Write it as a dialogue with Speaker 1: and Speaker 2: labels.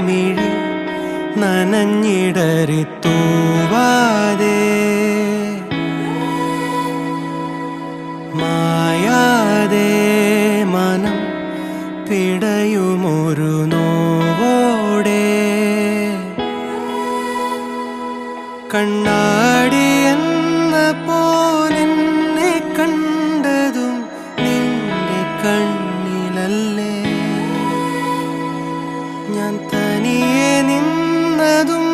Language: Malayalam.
Speaker 1: മിഴി നനഞ്ഞിടറിത്തൂവാതെ മായാതെ മനം പിടയുമൊരു നോവോടെ കണ്ണാടി എന്ന പോലെന്നെ കണ്ടതും നിന്റെ കണ്ണിലല്ലേ ഞാൻ തനിയെ നിന്നതും